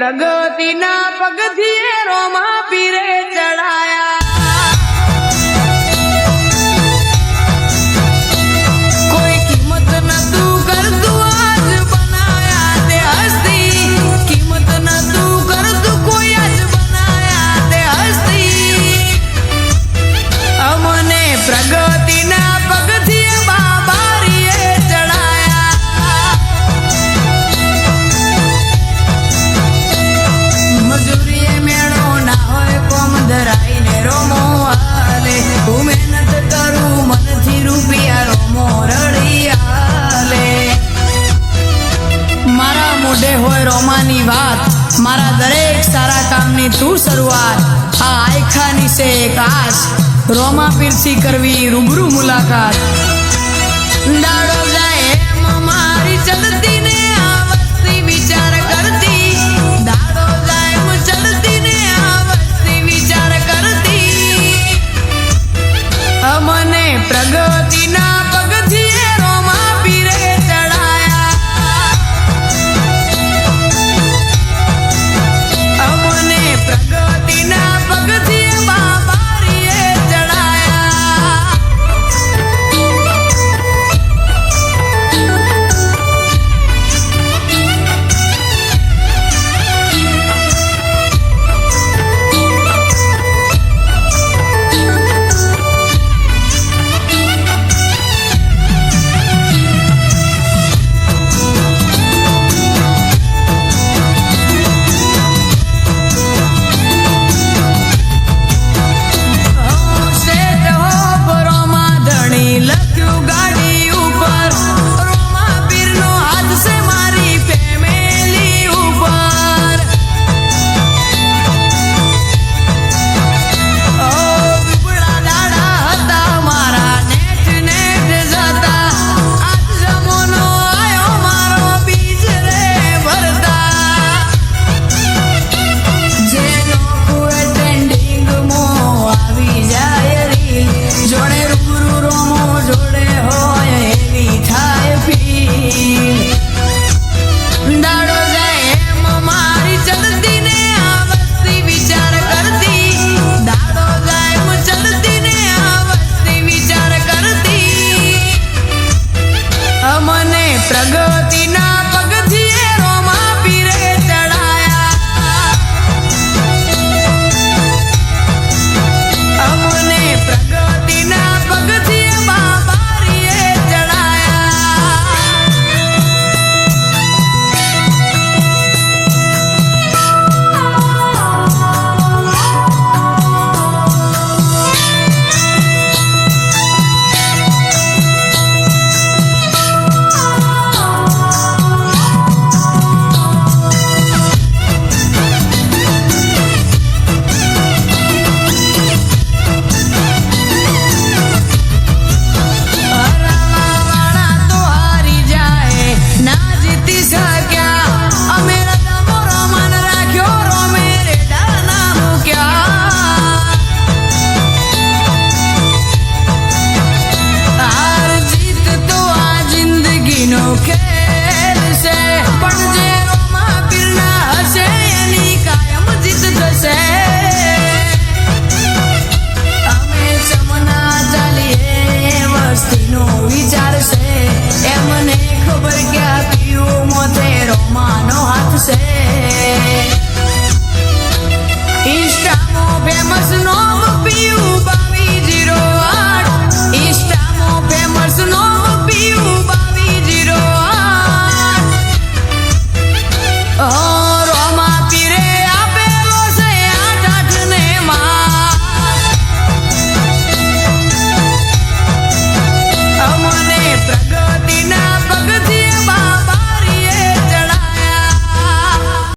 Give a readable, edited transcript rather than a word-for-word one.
પ્રગતિના પગથિયે રોમા પીરે ચડાયા. કોઈ કિંમત નતું કરતું આજ બનાયા તે હસ્તી. કિંમત નતું કરતું કોઈ આજ બનાયા તે હસ્તી. અમને પ્રગતિના પગથિયે બાબારીએ ચડાયા. મજૂરીએ મેળો ના હોય કોમ ધરાઈને રોમો હાલે. હું મહેનત કરું મનથી રૂપિયા રોમો રડી હાલે. મારા મોઢે હોય રોમાની વાત, મારા દરેક સારા કામની તું શરૂઆત. આ આયખાની છે એક આશ, રોમા પીરથી કરવી રૂબરૂ મુલાકાત. દાડો જાય એમ મારી ચલતી ને આ વસ્તી વિચાર કરતી. દાડો જાય એમ ચલતી ને આ વસ્તી વિચાર કરતી. અમને પ્રગતિના પગથિયે રોમા પીરે ચડાયા. અમને પ્રગતિના પગથિયે બાબારીએ ચડાયા. શેઠ હો રોમા ધણી લખ્યું ગાડી ઉપર. રોમા પીરનો હાથ છે મારી ફેમિલી ઉપર. ઓ પીપળા દાડા હતા મારા નેટ નેટ જતા. આજ જમોનો આયો મારો બીજ રે ભરતા. જે લોકો ટ્રેન્ડિંગ મો આવી જાય રીલ. જોડે રૂબરૂ રોમો જોડે હોય એવી થાય ફીલ. દાડો જાય એમ મારી ચલતી ને આ વસ્તી વિચાર કરતી. દાડો જાય એમ ચલતી ને આ વસ્તી વિચાર કરતી. અમને પ્રગતિના પગથિયે રોમા પીરે ચડાયા. અમને પ્રગતિના પગથિયે બાબારીએ ચડાયા. હરાવાવાળા તો હારી જાય, ના જીતી શક્યા. અમે રદમો રોમાન રાખ્યો, રોમે રેડા ના મૂક્યા. હાર જીત તો આ જિંદગીનો ખેલ છે, પણ જે રોમા પીરના હશે એની કાયમ જીત થશે. અમે ચમના ચાલીએ વસ્તીનો વિચાર છે. એમને ખબર ક્યાં પીવું મોતે રોમાનો હાથ છે. ઇન્સ્ટામાં ફેમસ નો